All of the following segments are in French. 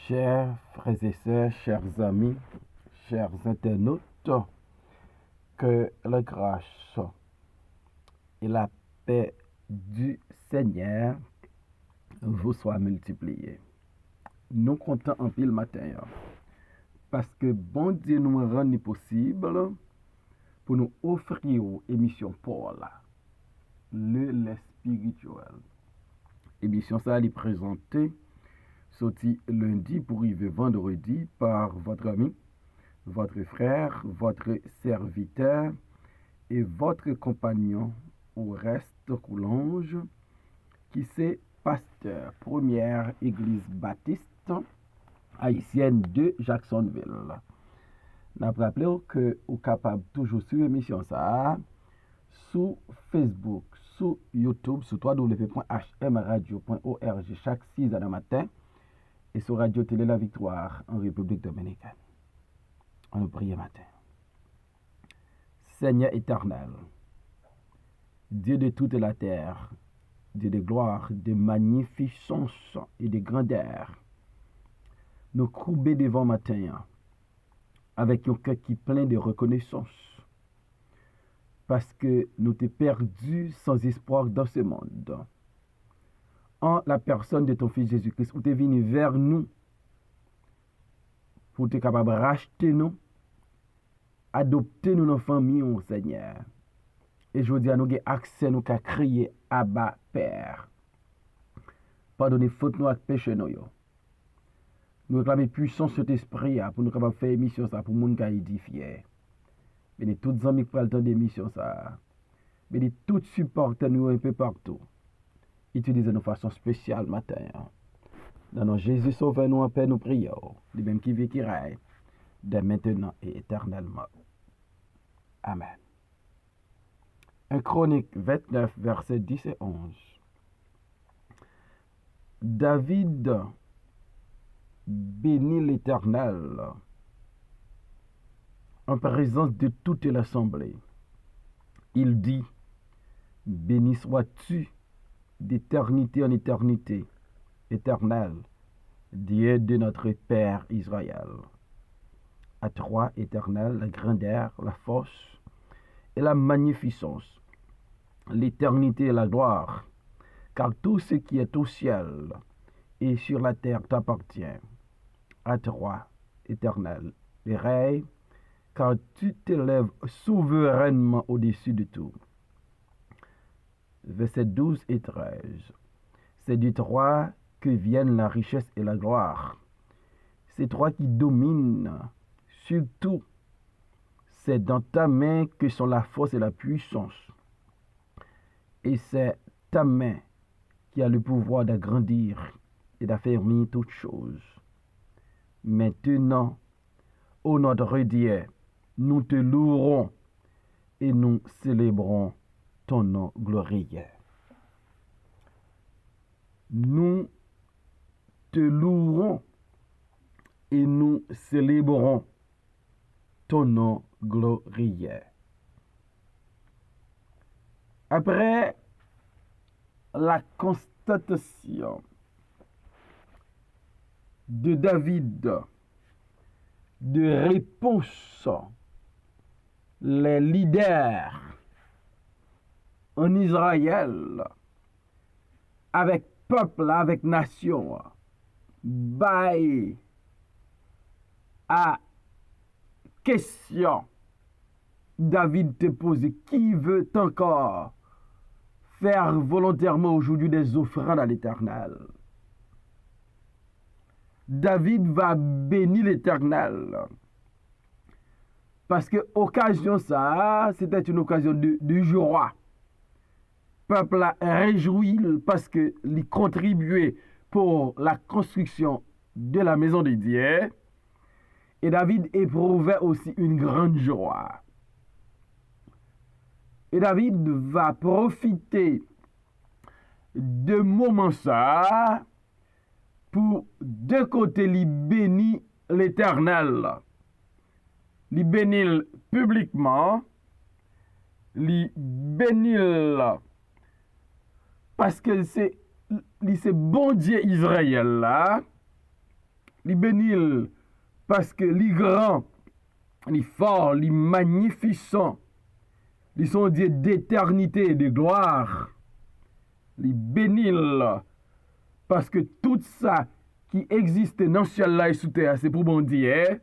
Chers frères et sœurs, chers amis, chers internautes, que la grâce et la paix du Seigneur vous soient multipliées. Nous comptons en pile matin, parce que bon Dieu nous rend possible pour nous offrir une émission pour le lait spirituel. Émission ça est présentée sorti lundi pour arriver vendredi par votre ami, votre frère, votre serviteur et votre compagnon au reste Coulange, qui c'est pasteur, première église baptiste haïtienne de Jacksonville. Nous rappelons que vous êtes capable toujours sur l'émission ça, sur Facebook, sur YouTube, sur www.hmradio.org chaque 6 h du matin et sur Radio Télé La Victoire en République Dominicaine. On nous prie matin. Seigneur éternel, Dieu de toute la terre, Dieu de gloire, de magnificence et de grandeur, nous courbons devant matin avec un cœur qui est plein de reconnaissance parce que nous t'es perdu sans espoir dans ce monde. En la personne de ton Fils Jésus-Christ, où tu es venu vers nous pour être capable de racheter nous, adopter nous dans la famille, oh Seigneur. Et je veux dire, nous avons accès, nous avons crier Abba Père. Pardonnez faute nous avec péché nous. Nous réclamons puissance cet esprit pour nous capables faire émission ça pour nous qui édifier. Bénis tous les amis qui prennent le temps d'émission ça. Bénis tous les supporters nous un peu partout. Utilisez nos façon spéciale matin. Dans nos Jésus sauve nous en paix, nous prions. Lui même qui vit qui règne, dès maintenant et éternellement. Amen. 1 Chronique 29, versets 10 et 11. David bénit l'Éternel en présence de toute l'assemblée. Il dit, béni sois-tu d'éternité en éternité, éternel, Dieu de notre Père Israël. À toi, éternel, la grandeur, la force et la magnificence, l'éternité et la gloire, car tout ce qui est au ciel et sur la terre t'appartient. À toi, éternel, les règnes, car tu t'élèves souverainement au-dessus de tout. Versets 12 et 13. C'est de toi que viennent la richesse et la gloire. C'est toi qui domines sur tout. C'est dans ta main que sont la force et la puissance. Et c'est ta main qui a le pouvoir d'agrandir et d'affermir toutes choses. Maintenant, ô notre Dieu, nous te louerons et nous célébrons ton nom glorieux. Nous te louerons et nous célébrons ton nom glorieux. Après la constatation de David de réponse, les leaders en Israël, avec peuple, avec nation, bail à question, David te pose, qui veut encore faire volontairement aujourd'hui des offrandes à l'Éternel? David va bénir l'Éternel. Parce que occasion ça, c'était une occasion de joie. Peuple a réjoui parce que il contribuait pour la construction de la maison de Dieu. Et David éprouvait aussi une grande joie. Et David va profiter de moment ça pour de côté lui bénir l'Éternel. Lui bénir publiquement, lui bénir parce que c'est bon Dieu Israël là, li bénil parce que li grand, li fort, li magnificent, li son Dieu d'éternité et de gloire. Li bénil parce que tout ça qui existe dans le ciel là et sous terre, c'est pour bon Dieu.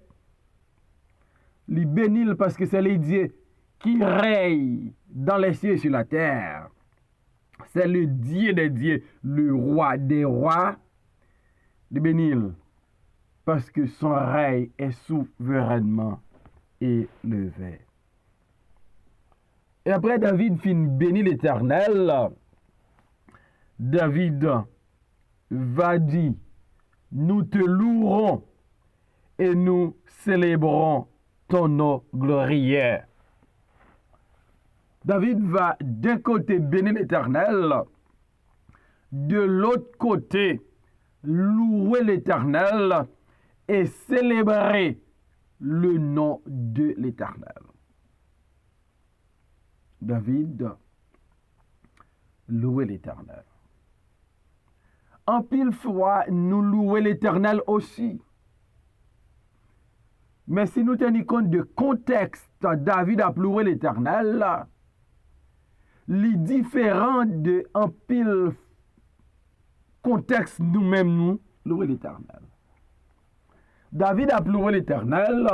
Li bénil parce que c'est le Dieu qui règne dans les cieux et sur la terre. C'est le Dieu des dieux, le roi des rois. Li bénil parce que son règne est souverainement élevé. Et après David fin bénit l'Éternel, David va dire, nous te louerons et nous célébrons ton nom glorieux. David va d'un côté bénir l'Éternel, de l'autre côté louer l'Éternel et célébrer le nom de l'Éternel. David louer l'Éternel. En pile fois, nous louer l'Éternel aussi. Mais si nous tenons compte de contexte, David a loué l'Éternel, les différents de en pile contexte nous-mêmes nous louer l'Éternel. David a loué l'Éternel,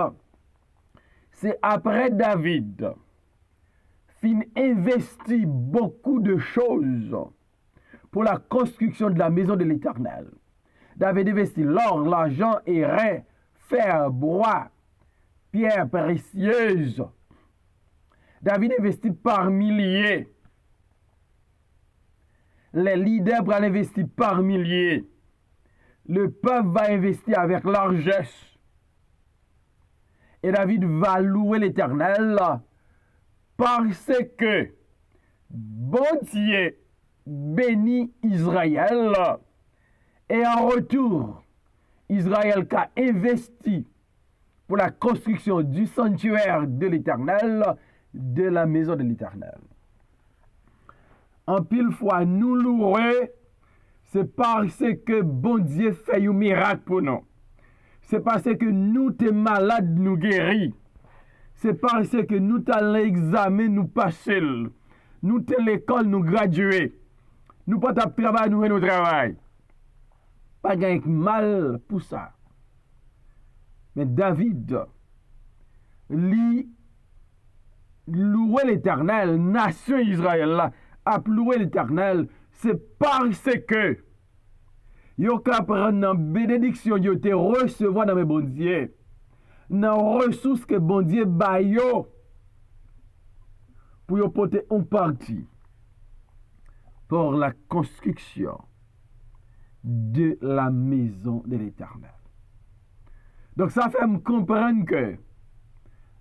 c'est après David fin investi beaucoup de choses pour la construction de la maison de l'Éternel. David investit l'or, l'argent, airain, fer, bois, pierres précieuses. David investit par milliers. Les leaders vont investir par milliers. Le peuple va investir avec largesse. Et David va louer l'Éternel parce que bon Dieu bénit Israël et en retour, Israël a investi pour la construction du sanctuaire de l'Éternel, de la maison de l'Éternel. En pile fois, nous louons, c'est parce que bon Dieu fait un miracle pour nous. C'est parce que nous sommes malades, nous guéris. C'est parce que nous avons l'examen, nous passons. Nous sommes l'école, nous gradués. Nous pas de travail, nous faisons travail. Pas de mal pour ça. Mais David, lui, louer l'Éternel, nation Israël, a loué l'Éternel, c'est parce que yo ka prendre dans bénédiction yo te recevoir dans mes bon Dieu, dans ressources que bon Dieu ba yo pour yo porter un parti pour la construction de la maison de l'Éternel. Donc ça fait me comprendre que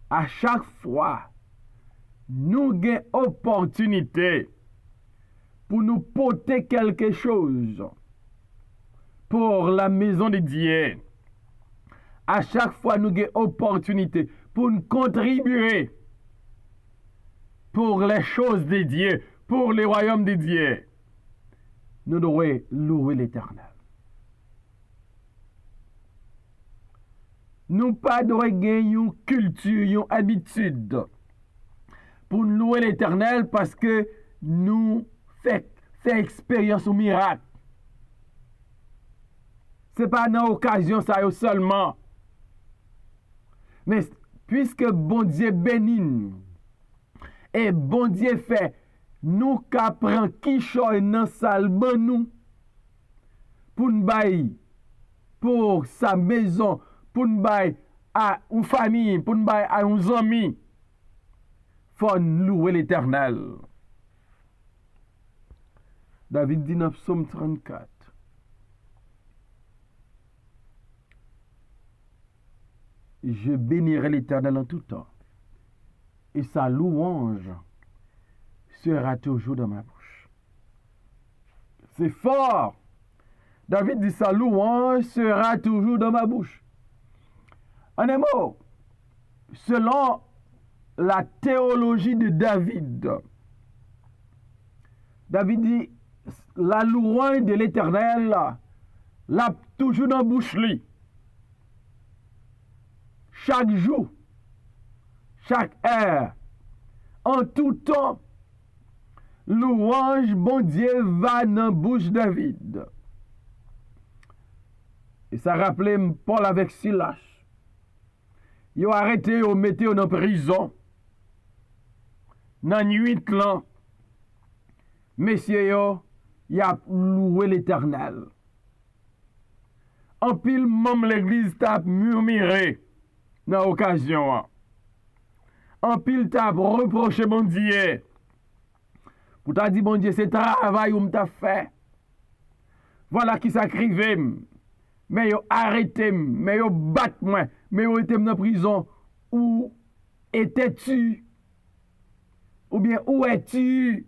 à chaque fois nous avons opportunité pour nous porter quelque chose pour la maison de Dieu. À chaque fois, nous avons opportunité pour nous contribuer pour les choses de Dieu, pour le royaume de Dieu. Nous devons louer l'Éternel. Nous pas devons gagner une culture, une habitude pour nous louer l'Éternel parce que nous fait expérience au miracle. Ce n'est pas dans l'occasion ça seulement. Mais puisque bon Dieu bénit et bon Dieu fait, nous qu'apprend qui choisit dans salle nous pour nous bailler pour sa maison, pour nous bailler à une famille, pour nous bailler à uns amis. Faut louer l'Éternel. David dit dans Psaume 34. Je bénirai l'Éternel en tout temps, et sa louange sera toujours dans ma bouche. C'est fort. David dit sa louange sera toujours dans ma bouche. En un mot, selon la théologie de David, David dit la louange de l'Éternel l'a toujours dans la bouche lui. chaque jour, chaque heure, en tout temps, louange, bon Dieu, va dans bouche David. Et ça rappelait Paul avec Silas. Ils ont arrêté, ils ont mis en prison. Dans 8 ans, messieurs, ils ont loué l'Éternel. En pile, même l'église t'a murmuré dans l'occasion. En pile, t'a reproché mon Dieu. Pour t'a dit, bon Dieu, c'est travail où m't'a fait. Voilà qui s'acrivait. Mais yo arrêté, mais yo bat moi, mais yo était dans prison. Où étais-tu? Ou bien où es-tu?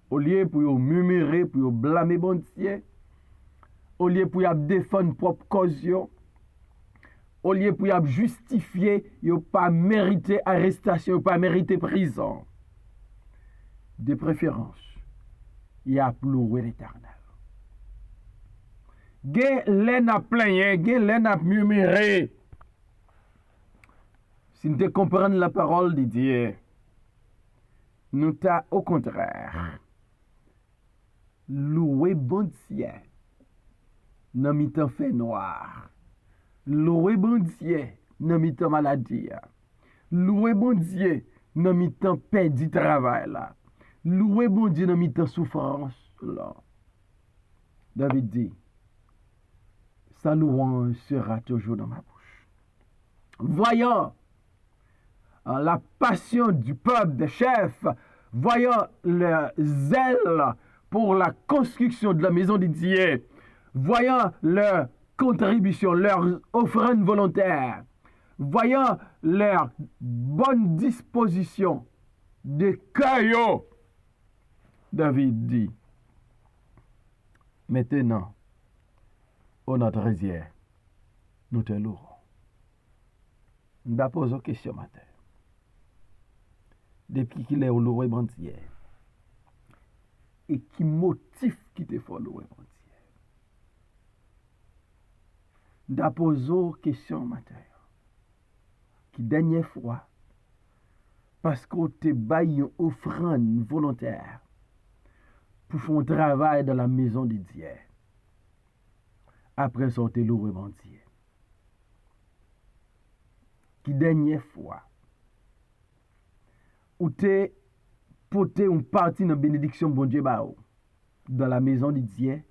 Au lieu pour yo murmurer, pour yo blâmer bon Dieu, au lieu pour yo défendre propre cause yo, au lieu pour yo justifier, yo pas mérité arrestation, yo pas mérité prison. De préférence, il a loué l'Éternel. Gen lè n'a plaigné, gen lè n'a murmuré. Si nous te comprenons la parole de Dieu, nous t'a au contraire loué bon Dieu dans mi-temps fait noir. Loué bon Dieu dans mi-temps maladie. Loué bon Dieu dans mi-temps perdu travail là. Loué bon Dieu dans mi-temps souffrance là. David dit, sa louange sera toujours dans ma bouche. Voyant la passion du peuple, des chefs, voyant le zèle pour la construction de la maison de Dieu, voyant leur contribution, leur offrande volontaire, voyant leur bonne disposition de cœur, David dit, maintenant, ô notre Dieu, nous te louons. Nous te posons une question matin. Depuis qu'il est au loué bon Dieu, et qui motive qui te fait louer bon Dieu. Nous te posons une question matin. Qui dernière fois, parce qu'on te baille une offrande volontaire pour faire un travail dans la maison de Dieu. Après ça, on te loué bon Dieu. Qui dernière fois, ou te porté une partie de la bénédiction bon Dieu dans la maison de Dieu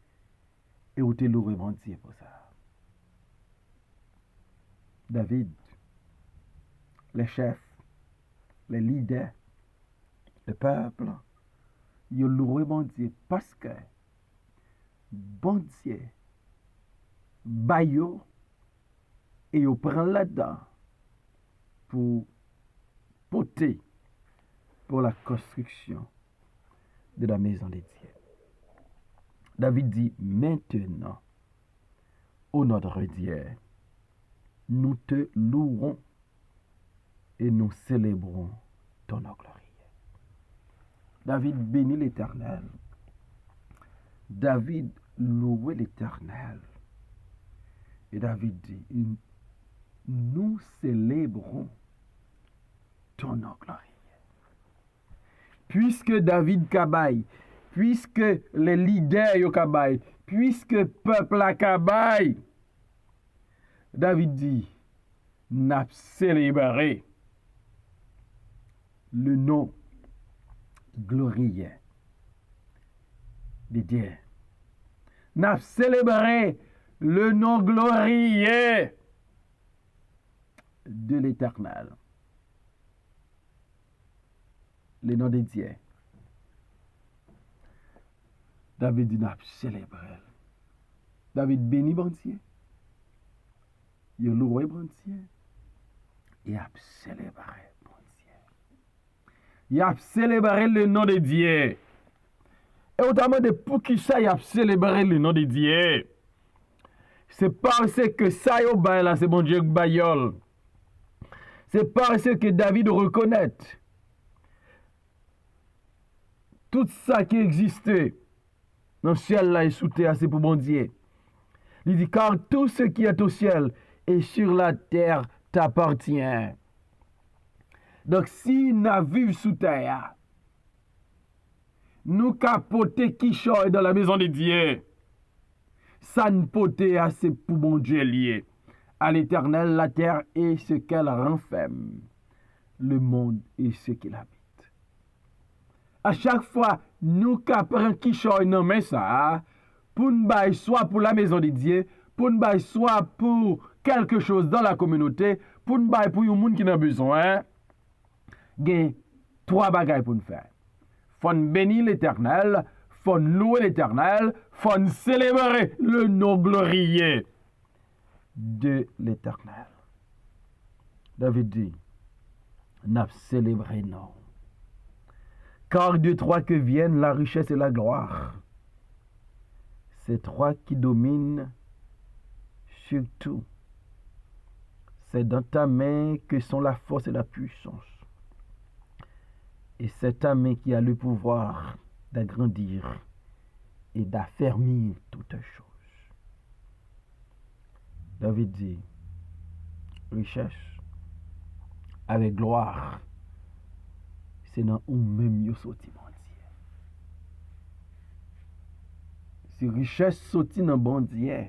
et ou te loué bon Dieu pour ça. David, les chefs, les leaders, le peuple, ils ont loué bon Dieu parce que bon Dieu bayo et ils prennent là-dedans pour porter pour la construction de la maison de Dieu. David dit, maintenant, ô notre Dieu, nous te louerons et nous célébrons ton gloire. David bénit l'Éternel. David louait l'Éternel. Et David dit, nous célébrons ton gloire. Puisque David kabaye, puisque les leaders yo kabaye, puisque peuple a kabaye, David dit, n'a célébré le nom glorieux de Dieu. N'a célébré le nom glorieux de l'Éternel. Le nom de Dieu. David dit, n'a célébré. David bénit bon Dieu. Il a loué bon Dieu. Il a célébré bon Dieu. Il a célébré le nom de Dieu. Et autrement de pour qui ça, il a célébré le nom de Dieu. C'est parce que ça, là, c'est bon Dieu bayol. C'est parce que David reconnaît tout ça qui existait dans le ciel là et sous terre, c'est pour bon Dieu. Il dit, car tout ce qui est au ciel et sur la terre t'appartient. Donc, si nous vivons sous terre, nous capoter qui choy dans la maison de Dieu, ça ne peut assez pour mon Dieu lié. À l'Éternel, la terre et ce qu'elle renferme, le monde et ce qu'il habite. À chaque fois, nous capons qui choy non mais ça, pour nous bailler soit pour la maison de Dieu, pour nous bailler soit pour quelque chose dans la communauté, pour nous bailler pour un monde qui n'a besoin, il y a 3 bagages pour nous faire. Faut bénir l'Éternel, faut louer l'Éternel, faut célébrer le nom glorieux de l'Éternel. David dit, n'a célébré non. Car de 3 que viennent la richesse et la gloire. C'est 3 qui dominent sur tout. C'est dans ta main que sont la force et la puissance. Et c'est ta main qui a le pouvoir d'agrandir et d'affermir toutes choses. David dit, richesse avec gloire, c'est dans où même yo sorti bon Dieu. Si richesse sorti dans bon Dieu,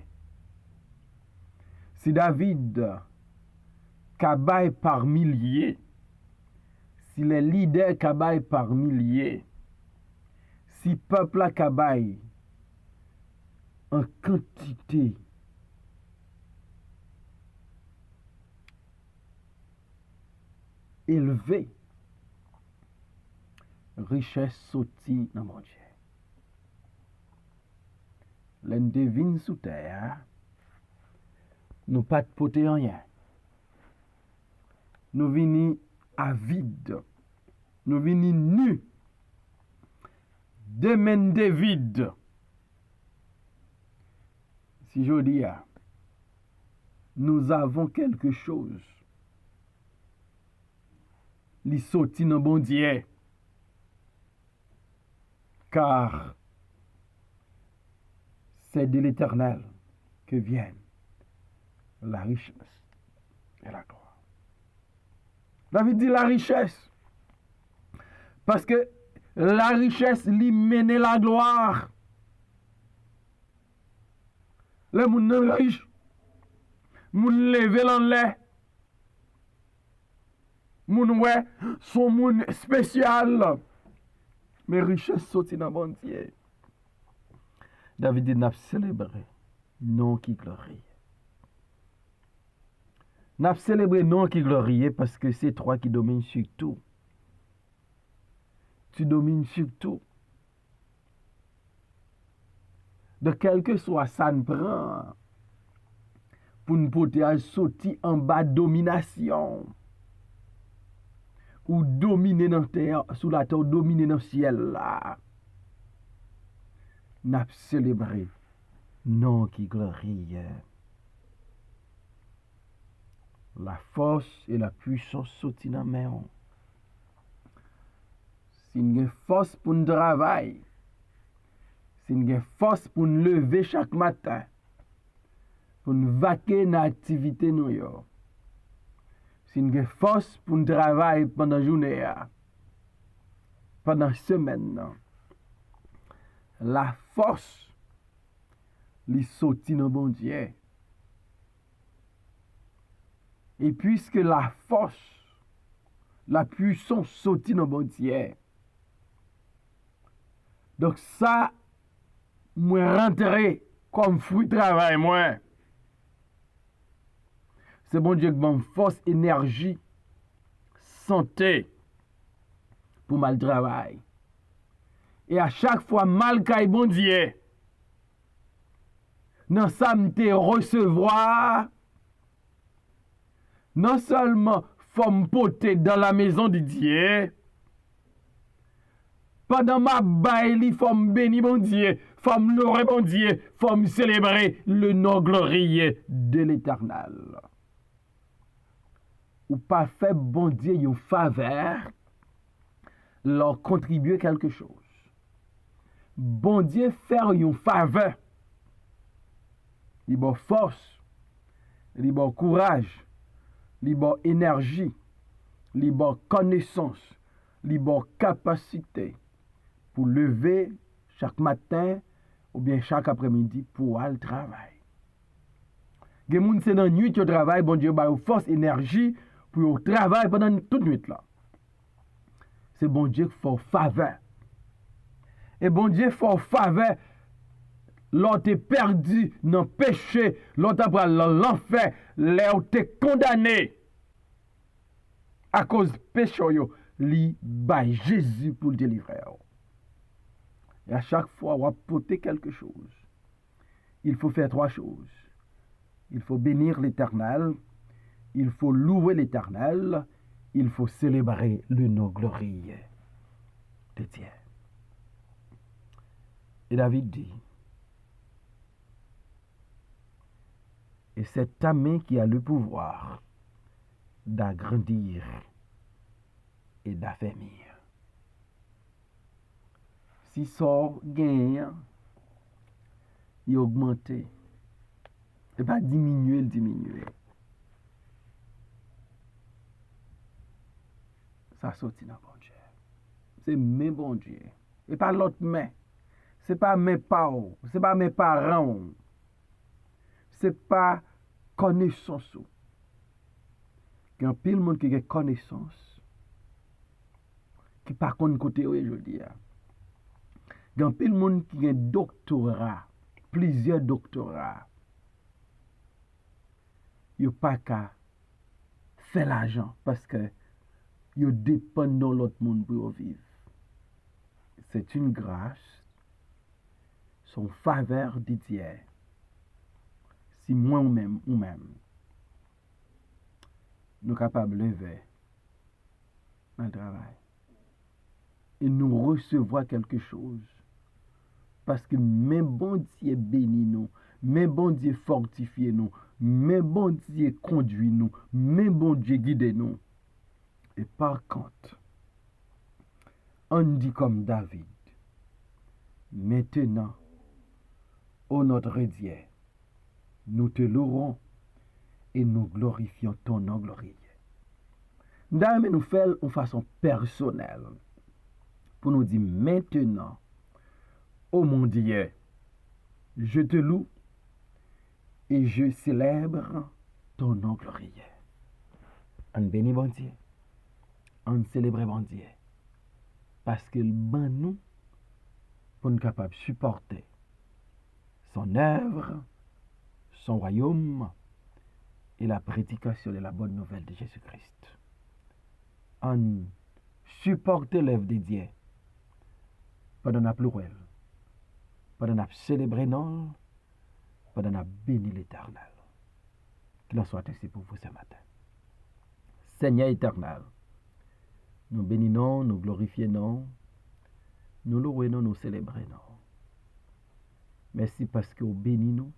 si David kabaye par milliers, si les leaders kabaye par milliers, si peuple a kabaye en quantité élevée, richesse sortie dans mon Dieu. L'en devine sous terre, nous pas de poter rien. Nous venons à vide. Nous venons nus. Deux mains de vide. Si je dis, nous avons quelque chose. Li sorti dans bon Dieu. Car c'est de l'Éternel que viennent la richesse et la gloire. David dit la richesse. Parce que la richesse lui mène la gloire. Le monde riche, moun levé en l'air. Moun ouais, son moun spécial. Mais richesse sorti dans bon Dieu. David dit n'a célébré non qui glorie. N'a célébré non qui glorie parce que c'est toi qui dominent sur tout. Tu domines sur tout. De quel que soit ça ne prend pour nous porter sortir en bas de domination. Ou dominer dans la terre, sous la terre, ou dominer dans le ciel là. N'a célébré non qui glorie. La force et la puissance sortent dans la main. Si nous avons force pour nous travailler, si nous avons force pour nous lever chaque matin, pour nous vaquer dans l'activité, si nous avons force pour nous travailler pendant la journée, pendant la semaine, la force, les sortit dans bon Dieu. Et puisque la force, la puissance sortit dans bon Dieu, donc ça, moi rentrer comme fruit de travail, moi. C'est bon Dieu qui m'a force, énergie, santé pour mal travail. Et à chaque fois, mal caille bon Dieu, non ça me recevoir, non seulement faut me porter dans la maison de Dieu, pendant ma baille, il faut me bénir bon Dieu, faut me louer bon Dieu, faut me célébrer le nom glorieux de l'Éternel. Ou pas fait bon Dieu une faveur, leur contribuer quelque chose. Bon Dieu faire une faveur. Il bon force, li bon courage, li bon énergie, li bon connaissance, li bon capacité pour lever chaque matin ou bien chaque après-midi pour aller travailler. Gen moun c'est dans nuit au travail, bon Dieu ba yo force énergie pour au travail pendant toute nuit là. C'est bon Dieu qui fait faveur. Et bon Dieu fait faveur l'autre perdu dans péché, l'autre après l'enfer, l'autre condamné à cause péché yo, li bay Jésus pour le délivrer. Et à chaque fois on va porter quelque chose. Il faut faire trois choses. Il faut bénir l'Éternel, il faut louer l'Éternel, il faut célébrer le nom glorieux de Dieu. Et David dit, et c'est ta main qui a le pouvoir d'agrandir et d'affermir. Si ça gagne, il augmente. Et pas diminuer. Ça sortit dans bon Dieu. C'est mes bon Dieu. Et pas l'autre main. C'est pas mes parents. C'est pas mes parents. C'est pas connaissance. Il y a pile monde qui a connaissance. Qui par contre côté où je dis. Il y a pile monde qui a doctorat. Plusieurs doctorats. Il n'y a pas qu'à faire l'argent parce que il dépend de l'autre monde pour vivre. C'est une grâce, son faveur de Dieu. Si moi ou même, nous sommes capables de lever dans le travail et nous recevoir quelque chose. Parce que mes bon Dieu bénit nous, mes bon Dieu fortifie nous, mes bon Dieu conduit nous, mes bon Dieu guide nous. Et par contre, on dit comme David, maintenant, ô notre Dieu, nous te louerons et nous glorifions ton nom glorieux. D'ailleurs, nous faisons de façon personnelle pour nous dire maintenant, ô mon Dieu, je te loue et je célèbre ton nom glorieux. On bénit bon Dieu, on célèbre bon Dieu, parce qu'il ban nous pour nous capables de supporter son œuvre, son royaume et la prédication de la bonne nouvelle de Jésus-Christ. On supporte l'œuvre de Dieu pendant la pluriel, pendant la célébrer non, pendant la bénir l'Éternel. Qu'il en soit ainsi pour vous ce matin. Seigneur éternel, nous bénissons, nous glorifions, nous louons, nous célébrons. Merci parce que vous bénissez nous.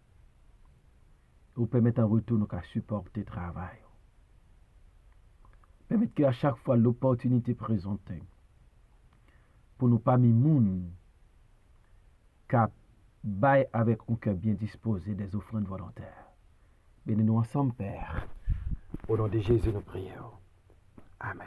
Vous permettez en retour nous à supporter le travail. Permettez qu'à chaque fois l'opportunité présentée pour nous pas mis moun cap bail avec un cœur bien disposé des offrandes volontaires. Bénis-nous ensemble, Père. Au nom de Jésus, nous prions. Amen.